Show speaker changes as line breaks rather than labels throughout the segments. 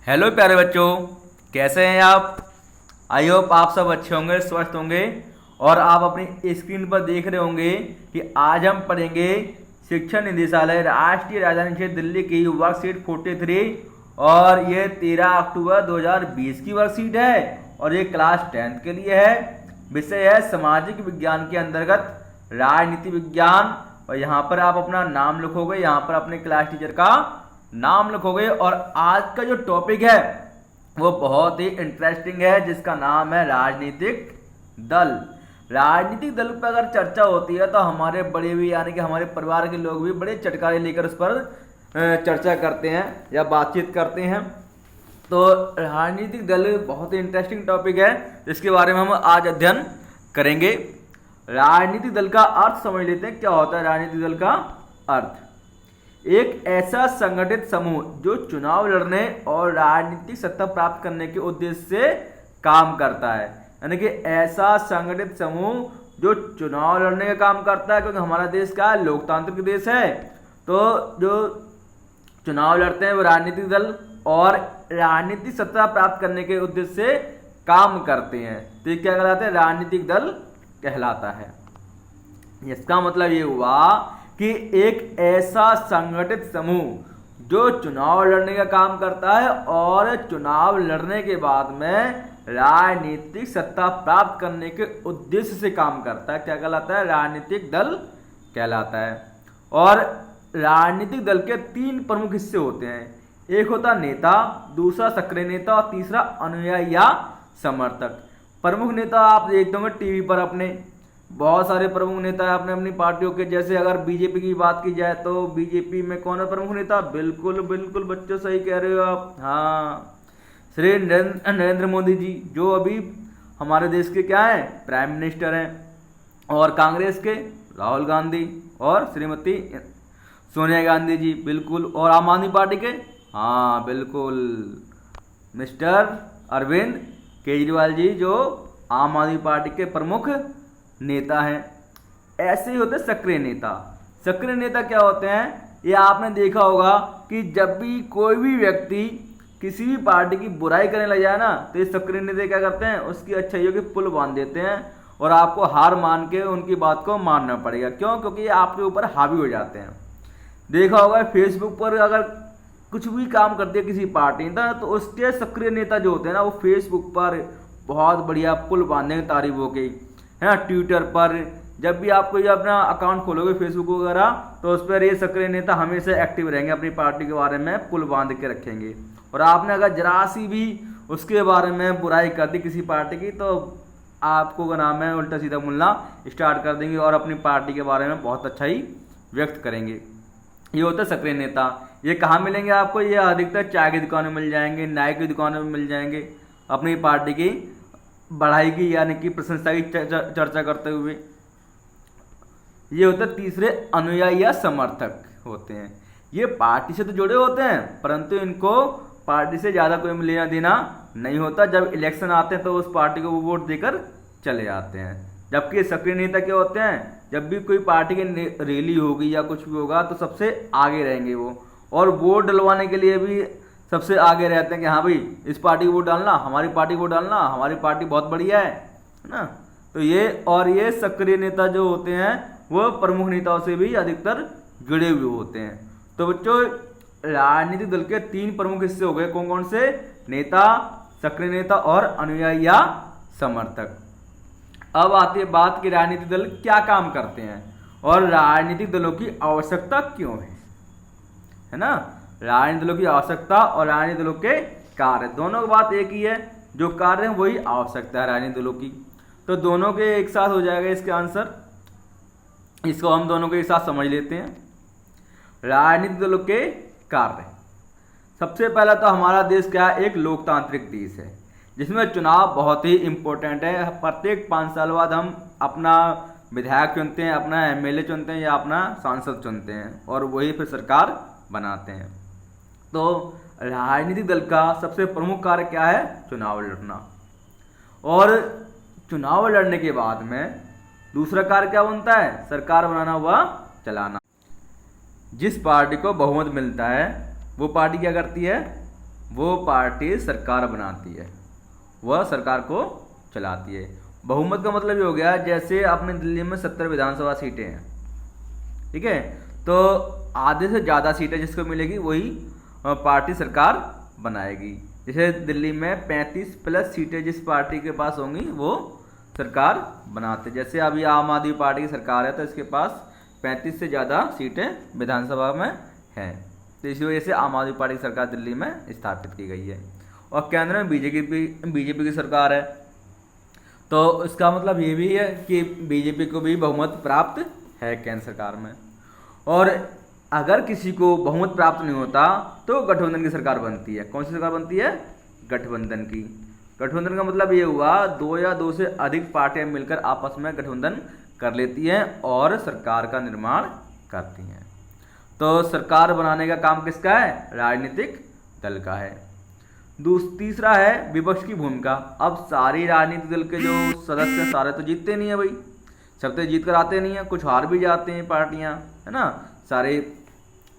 Hello प्यारे बच्चों, कैसे हैं आप। आई होप आप सब अच्छे होंगे, स्वस्थ होंगे और आप अपनी स्क्रीन पर देख रहे होंगे कि आज हम पढ़ेंगे शिक्षा निदेशालय राष्ट्रीय राजधानी क्षेत्र दिल्ली की वर्कशीट 43 और ये 13 अक्टूबर 2020 की वर्कशीट है और ये क्लास 10th के लिए है। विषय है सामाजिक विज्ञान के अंतर्गत राजनीति विज्ञान और यहाँ पर आप अपना नाम लिखोगे, यहाँ पर अपने क्लास टीचर का नाम लिखोगे। और आज का जो टॉपिक है वो बहुत ही इंटरेस्टिंग है जिसका नाम है राजनीतिक दल। राजनीतिक दल पर अगर चर्चा होती है तो हमारे बड़े भी यानी कि हमारे परिवार के लोग भी बड़े चटकारे लेकर उस पर चर्चा करते हैं या बातचीत करते हैं। तो राजनीतिक दल बहुत ही इंटरेस्टिंग टॉपिक है जिसके बारे में हम आज अध्ययन करेंगे। राजनीतिक दल का अर्थ समझ लेते हैं। क्या होता है राजनीतिक दल का अर्थ? एक ऐसा संगठित समूह जो चुनाव लड़ने और राजनीतिक सत्ता प्राप्त करने के उद्देश्य से काम करता है। यानी कि ऐसा संगठित समूह जो चुनाव लड़ने का काम करता है, क्योंकि हमारा देश क्या है, लोकतांत्रिक देश है। तो जो चुनाव लड़ते हैं वो राजनीतिक दल और राजनीतिक सत्ता प्राप्त करने के उद्देश्य से काम करते हैं। तो ये क्या कहलाते हैं? राजनीतिक दल कहलाता है। इसका मतलब ये हुआ कि एक ऐसा संगठित समूह जो चुनाव लड़ने का काम करता है और चुनाव लड़ने के बाद में राजनीतिक सत्ता प्राप्त करने के उद्देश्य से काम करता है, क्या कहलाता है? राजनीतिक दल कहलाता है। और राजनीतिक दल के 3 प्रमुख हिस्से होते हैं। एक होता नेता, दूसरा सक्रिय नेता और तीसरा अनुयायी या समर्थक। प्रमुख नेता आप देखते होंगे टीवी पर, अपने बहुत सारे प्रमुख नेता है अपने अपनी पार्टियों के। जैसे अगर बीजेपी की बात की जाए तो बीजेपी में कौन है प्रमुख नेता? बिल्कुल बिल्कुल बच्चों, सही कह रहे हो आप। हाँ, श्री नरेंद्र मोदी जी, जो अभी हमारे देश के क्या है, प्राइम मिनिस्टर हैं। और कांग्रेस के राहुल गांधी और श्रीमती सोनिया गांधी जी, बिल्कुल। और आम आदमी पार्टी के, हाँ बिल्कुल, मिस्टर अरविंद केजरीवाल जी, जो आम आदमी पार्टी के प्रमुख नेता हैं। ऐसे ही होते सक्रिय नेता। सक्रिय नेता क्या होते हैं? ये आपने देखा होगा कि जब भी कोई भी व्यक्ति किसी भी पार्टी की बुराई करने लग जाए ना, तो ये सक्रिय नेता क्या करते हैं? उसकी अच्छाइयों के पुल बांध देते हैं और आपको हार मान के उनकी बात को मानना पड़ेगा। क्यों? क्योंकि ये आपके ऊपर हावी हो जाते हैं। देखा होगा फेसबुक पर अगर कुछ भी काम करती है किसी पार्टी ना, तो उसके सक्रिय नेता जो होते हैं ना, वो फेसबुक पर बहुत बढ़िया पुल बांधने की तारीफ हो गई है ना। ट्विटर पर जब भी आप कोई अपना अकाउंट खोलोगे फेसबुक वगैरह, तो उस पर ये सक्रिय नेता हमेशा एक्टिव रहेंगे, अपनी पार्टी के बारे में पुल बांध के रखेंगे। और आपने अगर जरा सी भी उसके बारे में बुराई कर दी किसी पार्टी की, तो आपको क्या नाम है, उल्टा सीधा बोलना स्टार्ट कर देंगे और अपनी पार्टी के बारे में बहुत अच्छा ही व्यक्त करेंगे। ये होता है सक्रिय नेता। ये कहाँ मिलेंगे आपको? ये अधिकतर चाय की दुकान में मिल जाएंगे, नाई की दुकानों में मिल जाएंगे, अपनी पार्टी की बढ़ाई की यानी कि प्रशंसा की चर्चा करते हुए। ये होता है तीसरे अनुयायी या समर्थक होते हैं। ये पार्टी से तो जुड़े होते हैं परंतु इनको पार्टी से ज़्यादा कोई लेना देना नहीं होता। जब इलेक्शन आते हैं तो उस पार्टी को वो वोट देकर चले जाते हैं। जबकि सक्रिय नेता क्या होते हैं? जब भी कोई पार्टी की रैली होगी या कुछ भी होगा तो सबसे आगे रहेंगे वो, और वोट डलवाने के लिए भी सबसे आगे रहते हैं कि हाँ भाई इस पार्टी को वोट डालना, हमारी पार्टी को डालना, हमारी पार्टी बहुत बढ़िया है ना। तो ये सक्रिय नेता जो होते हैं वो प्रमुख नेताओं से भी अधिकतर जुड़े हुए होते हैं। तो बच्चों, राजनीतिक दल के 3 प्रमुख हिस्से हो गए। कौन कौन से? नेता, सक्रिय नेता और अनुयायी या समर्थक। अब आती है बात कि राजनीतिक दल क्या काम करते हैं और राजनीतिक दलों की आवश्यकता क्यों है ना। राजनीतिक दलों की आवश्यकता और राजनीतिक दलों के कार्य, दोनों की बात एक ही है। जो कार्य है वही आवश्यकता है राजनीतिक दलों की। तो दोनों के एक साथ हो जाएगा इसके आंसर। इसको हम दोनों के एक साथ समझ लेते हैं। राजनीतिक दलों के कार्य, सबसे पहला तो हमारा देश क्या है, एक लोकतांत्रिक देश है जिसमें चुनाव बहुत ही इंपॉर्टेंट है। प्रत्येक 5 साल बाद हम अपना विधायक चुनते हैं, अपना एमएलए चुनते हैं या अपना सांसद चुनते हैं और वही फिर सरकार बनाते हैं। तो राजनीतिक दल का सबसे प्रमुख कार्य क्या है? चुनाव लड़ना। और चुनाव लड़ने के बाद में दूसरा कार्य क्या बनता है? सरकार बनाना व चलाना। जिस पार्टी को बहुमत मिलता है वो पार्टी क्या करती है? वो पार्टी सरकार बनाती है, वह सरकार को चलाती है। बहुमत का मतलब ये हो गया जैसे अपने दिल्ली में 70 विधानसभा सीटें हैं, ठीक है, तो आधे से ज़्यादा सीटें जिसको मिलेगी वही पार्टी सरकार बनाएगी। जैसे दिल्ली में 35 प्लस सीटें जिस पार्टी के पास होंगी वो सरकार बनाते। जैसे अभी आम आदमी पार्टी की सरकार है तो इसके पास 35 से ज़्यादा सीटें विधानसभा में हैं, तो इसी वजह से आम आदमी पार्टी की सरकार दिल्ली में स्थापित की गई है। और केंद्र में बीजेपी की सरकार है, तो इसका मतलब ये भी है कि बीजेपी को भी बहुमत प्राप्त है केंद्र सरकार में। और अगर किसी को बहुमत प्राप्त नहीं होता तो गठबंधन की सरकार बनती है। कौन सी सरकार बनती है? गठबंधन की। गठबंधन का मतलब ये हुआ 2 या 2 से अधिक पार्टियां मिलकर आपस में गठबंधन कर लेती हैं और सरकार का निर्माण करती हैं। तो सरकार बनाने का काम किसका है? राजनीतिक दल का है। तीसरा है विपक्ष की भूमिका। अब सारी राजनीतिक दल के जो सदस्य हैं सारे तो जीतते नहीं है भाई, सब तो जीत कर आते नहीं है, कुछ हार भी जाते हैं पार्टियां, है ना। सारे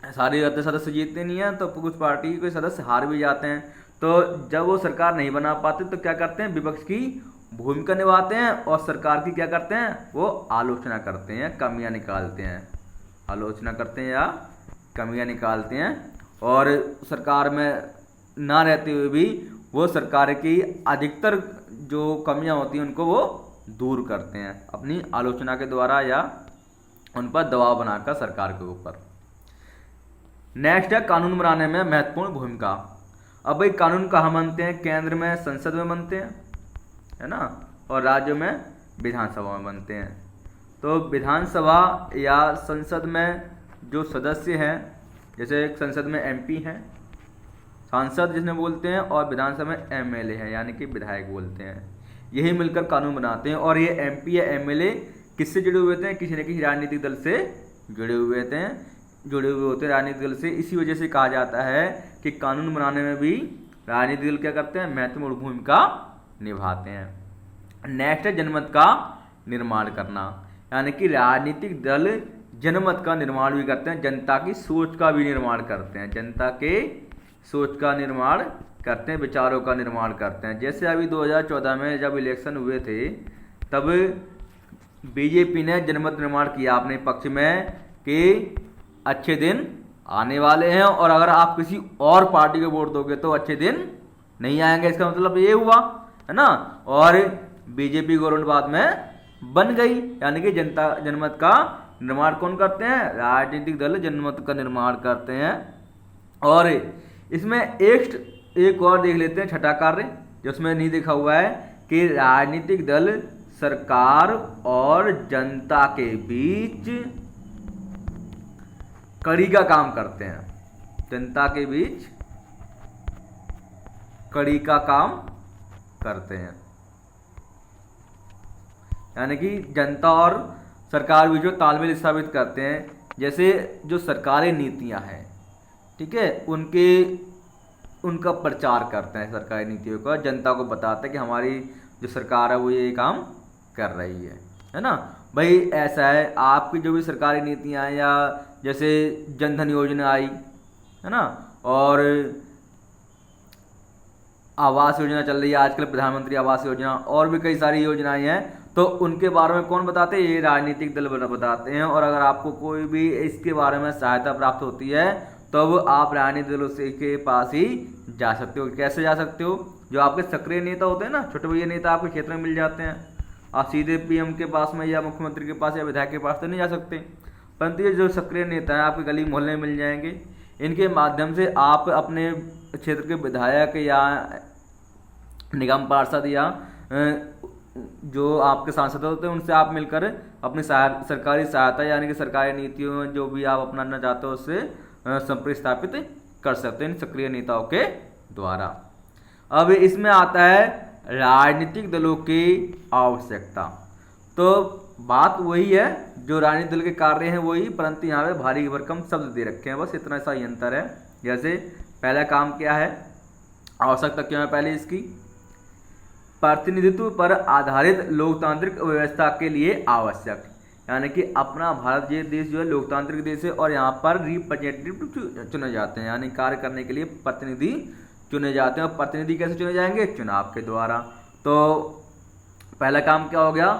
सदस्य जीतते नहीं हैं तो कुछ पार्टी के सदस्य हार भी जाते हैं। तो जब वो सरकार नहीं बना पाते तो क्या करते हैं? विपक्ष की भूमिका निभाते हैं और सरकार की क्या करते हैं? वो आलोचना करते हैं, कमियां निकालते हैं, आलोचना करते हैं या कमियां निकालते हैं। और सरकार में ना रहते हुए भी वो सरकार की अधिकतर जो कमियां होती हैं उनको वो दूर करते हैं अपनी आलोचना के द्वारा या उन पर दबाव बनाकर सरकार के ऊपर। नेक्स्ट है कानून बनाने में महत्वपूर्ण भूमिका। अब भाई कानून कहाँ बनते हैं? केंद्र में संसद में बनते हैं, है ना, और राज्यों में विधानसभा में बनते हैं। तो विधानसभा या संसद में जो सदस्य हैं, जैसे संसद में एमपी हैं, सांसद जिन्हें बोलते हैं, और विधानसभा में एमएलए हैं यानी कि विधायक बोलते हैं, यही मिलकर कानून बनाते हैं। और ये एमपी या एमएलए किससे जुड़े हुए थे? किसी न किसी राजनीतिक दल से जुड़े हुए होते हैं राजनीतिक दल से। इसी वजह से कहा जाता है कि कानून बनाने में भी राजनीतिक दल क्या करते हैं? महत्वपूर्ण भूमिका निभाते हैं। नेक्स्ट है जनमत का निर्माण करना, यानी कि राजनीतिक दल जनमत का निर्माण भी करते हैं, जनता की सोच का भी निर्माण करते हैं, जनता के सोच का निर्माण करते हैं, विचारों का निर्माण करते हैं। जैसे अभी 2014 में जब इलेक्शन हुए थे तब बीजेपी ने जनमत निर्माण किया अपने पक्ष में कि अच्छे दिन आने वाले हैं और अगर आप किसी और पार्टी को वोट दोगे तो अच्छे दिन नहीं आएंगे। इसका मतलब ये हुआ, है ना। और बीजेपी गवर्नमेंट बाद में बन गई, यानी कि जनमत का निर्माण कौन करते हैं? राजनीतिक दल जनमत का निर्माण करते हैं। और इसमें एक और देख लेते हैं, छठा कार्य जो उसमें नहीं देखा हुआ है कि राजनीतिक दल सरकार और जनता के बीच कड़ी का काम करते हैं, जनता के बीच कड़ी का काम करते हैं, यानी कि जनता और सरकार भी जो तालमेल स्थापित करते हैं। जैसे जो सरकारी नीतियां हैं, ठीक है, उनका प्रचार करते हैं, सरकारी नीतियों का जनता को बताते हैं कि हमारी जो सरकार है वो ये काम कर रही है ना। भाई ऐसा है, आपकी जो भी सरकारी नीतियां हैं या जैसे जनधन योजना आई, है ना, और आवास योजना चल रही है आजकल, प्रधानमंत्री आवास योजना, और भी कई सारी योजनाएं हैं, तो उनके बारे में कौन बताते हैं? ये राजनीतिक दल बताते हैं। और अगर आपको कोई भी इसके बारे में सहायता प्राप्त होती है तब आप राजनीतिक दलों से के पास ही जा सकते हो। कैसे जा सकते हो? जो आपके सक्रिय नेता होते हैं ना, छोटे भैया नेता आपके क्षेत्र में मिल जाते हैं, आप सीधे पीएम के पास में या मुख्यमंत्री के पास या विधायक के पास तो नहीं जा सकते, परंतु ये जो सक्रिय नेता हैं आपके गली मोहल्ले में मिल जाएंगे। इनके माध्यम से आप अपने क्षेत्र के विधायक या निगम पार्षद या जो आपके सांसद होते हैं उनसे आप मिलकर अपनी सरकारी सहायता यानी कि सरकारी नीतियों जो भी आप अपनाना चाहते हो उससे संपर्क स्थापित कर सकते हैं इन सक्रिय नेताओं के द्वारा। अब इसमें आता है राजनीतिक दलों की आवश्यकता। तो बात वही है, जो राजनीतिक दल के कार्य हैं वही, परंतु यहाँ पे भारी भरकम शब्द दे रखे हैं, बस इतना सा ही अंतर है। जैसे पहला काम क्या है, आवश्यकता क्यों है पहले इसकी? प्रतिनिधित्व पर आधारित लोकतांत्रिक व्यवस्था के लिए आवश्यक, यानी कि अपना भारत देश जो है लोकतांत्रिक देश है और यहाँ पर रिप्रेजेंटेटिव चुने जाते हैं, यानी कार्य करने के लिए प्रतिनिधि चुने जाते हैं। और प्रतिनिधि कैसे चुने जाएंगे? चुनाव के द्वारा। तो पहला काम क्या हो गया?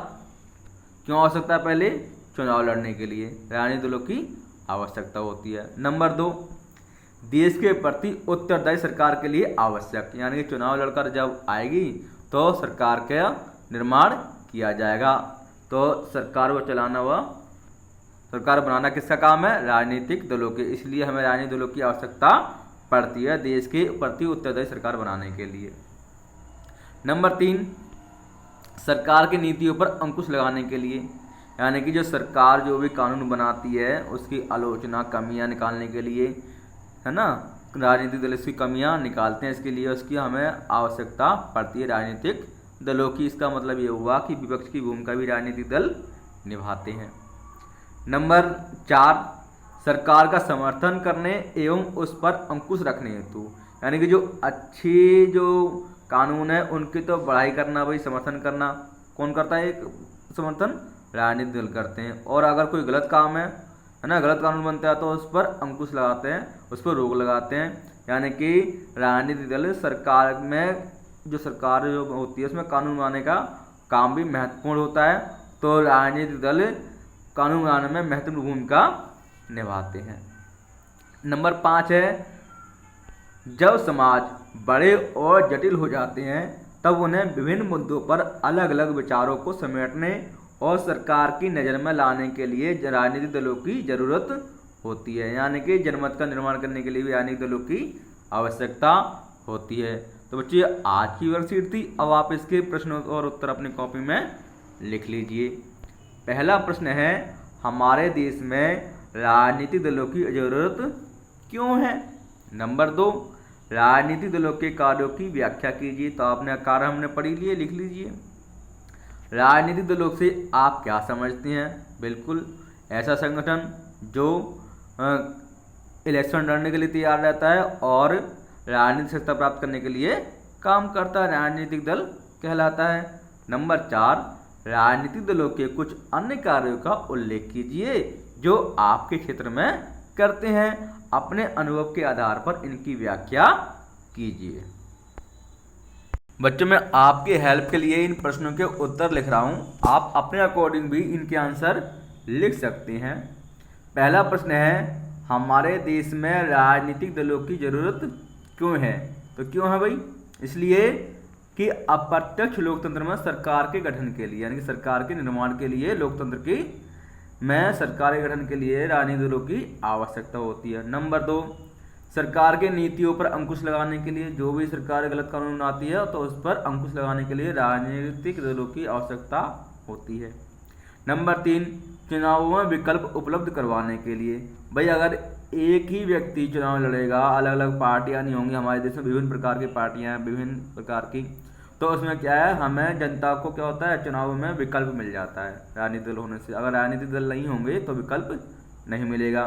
क्यों आवश्यकता है? पहले चुनाव लड़ने के लिए राजनीतिक दलों की आवश्यकता होती है। नंबर 2, देश के प्रति उत्तरदायी सरकार के लिए आवश्यक, यानी कि चुनाव लड़कर जब आएगी तो सरकार का निर्माण किया जाएगा। तो सरकार को चलाना व सरकार बनाना किसका काम है? राजनीतिक दलों के। इसलिए हमें राजनीतिक दलों की आवश्यकता पड़ती है देश के प्रति उत्तरदायी सरकार बनाने के लिए। नंबर 3, सरकार की नीतियों पर अंकुश लगाने के लिए, यानी कि जो सरकार जो भी कानून बनाती है उसकी आलोचना, कमियां निकालने के लिए, है ना, राजनीतिक दल इसकी कमियां निकालते हैं, इसके लिए उसकी हमें आवश्यकता पड़ती है राजनीतिक दलों की। इसका मतलब ये हुआ कि विपक्ष की भूमिका भी राजनीतिक दल निभाते हैं। नंबर 4, सरकार का समर्थन करने एवं उस पर अंकुश रखने हेतु, यानी कि जो अच्छी जो कानून है उनकी तो बढ़ाई करना, भाई समर्थन करना कौन करता है? समर्थन राजनीतिक दल करते हैं। और अगर कोई गलत काम है ना, गलत कानून बनता है तो उस पर अंकुश लगाते हैं, उस पर रोक लगाते हैं। यानी कि राजनीतिक दल सरकार में जो सरकार जो होती है उसमें कानून बनाने का काम भी महत्वपूर्ण होता है। तो राजनीतिक दल कानून बनाने में महत्वपूर्ण भूमिका निभाते हैं। नंबर 5 है, जब समाज बड़े और जटिल हो जाते हैं तब उन्हें विभिन्न मुद्दों पर अलग अलग विचारों को समेटने और सरकार की नज़र में लाने के लिए राजनीतिक दलों की जरूरत होती है। यानी कि जनमत का निर्माण करने के लिए भी राजनीतिक दलों की आवश्यकता होती है। तो बच्चे आज की वर्कशीट थी। अब आप इसके प्रश्नों और उत्तर अपनी कॉपी में लिख लीजिए। पहला प्रश्न है, हमारे देश में राजनीतिक दलों की जरूरत क्यों है? नंबर 2, राजनीतिक दलों के कार्यों की व्याख्या कीजिए। तो आपने कार्य हमने पढ़ी लिए, लिख लीजिए। राजनीतिक दलों से आप क्या समझते हैं? बिल्कुल ऐसा संगठन जो इलेक्शन लड़ने के लिए तैयार रहता है और राजनीतिक सत्ता प्राप्त करने के लिए काम करता है, राजनीतिक दल कहलाता है। नंबर 4, राजनीतिक दलों के कुछ अन्य कार्यों का उल्लेख कीजिए जो आपके क्षेत्र में करते हैं। अपने अनुभव के आधार पर इनकी व्याख्या कीजिए। बच्चों मैं आपके हेल्प के लिए इन प्रश्नों के उत्तर लिख रहा हूं, आप अपने अकॉर्डिंग भी इनके आंसर लिख सकते हैं। पहला प्रश्न है, हमारे देश में राजनीतिक दलों की जरूरत क्यों है? तो क्यों है भाई? इसलिए कि अप्रत्यक्ष लोकतंत्र में सरकार के गठन के लिए, यानी कि सरकार के निर्माण के लिए, लोकतंत्र की में सरकार के गठन के लिए राजनीतिक दलों की आवश्यकता होती है। नंबर 2, सरकार के नीतियों पर अंकुश लगाने के लिए, जो भी सरकार गलत कानून आती है तो उस पर अंकुश लगाने के लिए राजनीतिक दलों की आवश्यकता होती है। नंबर 3, चुनावों में विकल्प उपलब्ध करवाने के लिए। भाई अगर एक ही व्यक्ति चुनाव लड़ेगा, अलग अलग पार्टियां नहीं होंगी, हमारे देश में विभिन्न प्रकार की पार्टियां हैं, विभिन्न प्रकार की, तो उसमें क्या है, हमें जनता को क्या होता है, चुनाव में विकल्प मिल जाता है राजनीतिक दल होने से। अगर राजनीतिक दल नहीं होंगे तो विकल्प नहीं मिलेगा।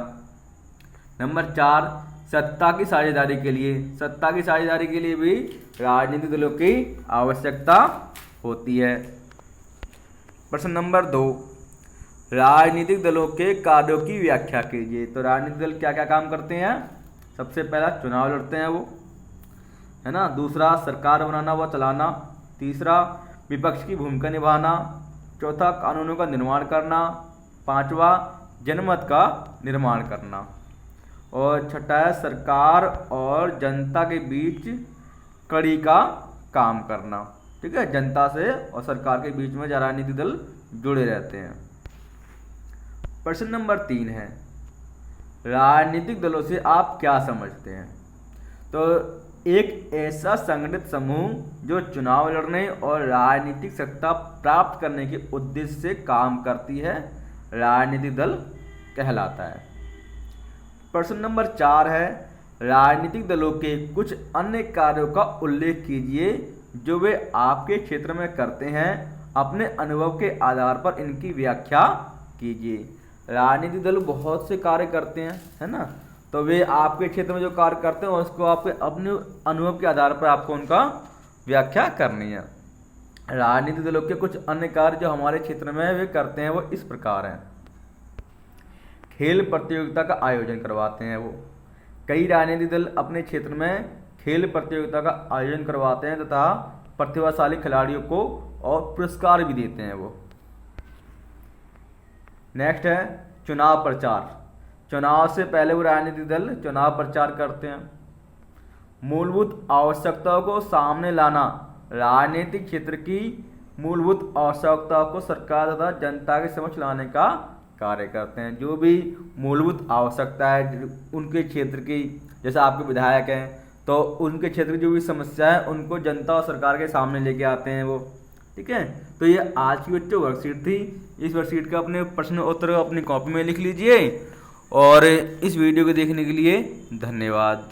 नंबर 4, सत्ता की साझेदारी के लिए, सत्ता की साझेदारी के लिए भी राजनीतिक दलों की आवश्यकता होती है। प्रश्न नंबर 2, राजनीतिक दलों के कार्यों की व्याख्या कीजिए। तो राजनीतिक दल क्या क्या काम करते हैं? सबसे पहला चुनाव लड़ते हैं वो, है ना। दूसरा सरकार बनाना व चलाना। तीसरा विपक्ष की भूमिका निभाना। चौथा कानूनों का निर्माण करना। पांचवा जनमत का निर्माण करना। और छठा है सरकार और जनता के बीच कड़ी का काम करना। ठीक है, जनता से और सरकार के बीच में राजनीतिक दल जुड़े रहते हैं। प्रश्न नंबर 3 है, राजनीतिक दलों से आप क्या समझते हैं? तो एक ऐसा संगठित समूह जो चुनाव लड़ने और राजनीतिक सत्ता प्राप्त करने के उद्देश्य से काम करती है, राजनीतिक दल कहलाता है। प्रश्न नंबर 4 है, राजनीतिक दलों के कुछ अन्य कार्यों का उल्लेख कीजिए जो वे आपके क्षेत्र में करते हैं। अपने अनुभव के आधार पर इनकी व्याख्या कीजिए। राजनीतिक दल बहुत से कार्य करते हैं, है ना, तो वे आपके क्षेत्र में जो कार्य करते हैं उसको आपके अपने अनुभव के आधार पर आपको उनका व्याख्या करनी है। राजनीतिक दलों के कुछ अन्य कार्य जो हमारे क्षेत्र में वे करते हैं वो इस प्रकार हैं। खेल प्रतियोगिता का आयोजन करवाते हैं वो। कई राजनीतिक दल अपने क्षेत्र में खेल प्रतियोगिता का आयोजन करवाते हैं तथा प्रतिभाशाली खिलाड़ियों को और पुरस्कार भी देते हैं वो। नेक्स्ट है चुनाव प्रचार। चुनाव से पहले वो राजनीतिक दल चुनाव प्रचार करते हैं। मूलभूत आवश्यकताओं को सामने लाना। राजनीतिक क्षेत्र की मूलभूत आवश्यकताओं को सरकार तथा जनता के समक्ष लाने का कार्य करते हैं। जो भी मूलभूत आवश्यकता है उनके क्षेत्र की, जैसे आपके विधायक हैं तो उनके क्षेत्र की जो भी समस्या है उनको जनता और सरकार के सामने लेके आते हैं वो। ठीक है, तो ये आज की बच्चों वर्कशीट थी। इस वर्कशीट का अपने प्रश्न उत्तर अपनी कॉपी में लिख लीजिए और इस वीडियो को देखने के लिए धन्यवाद।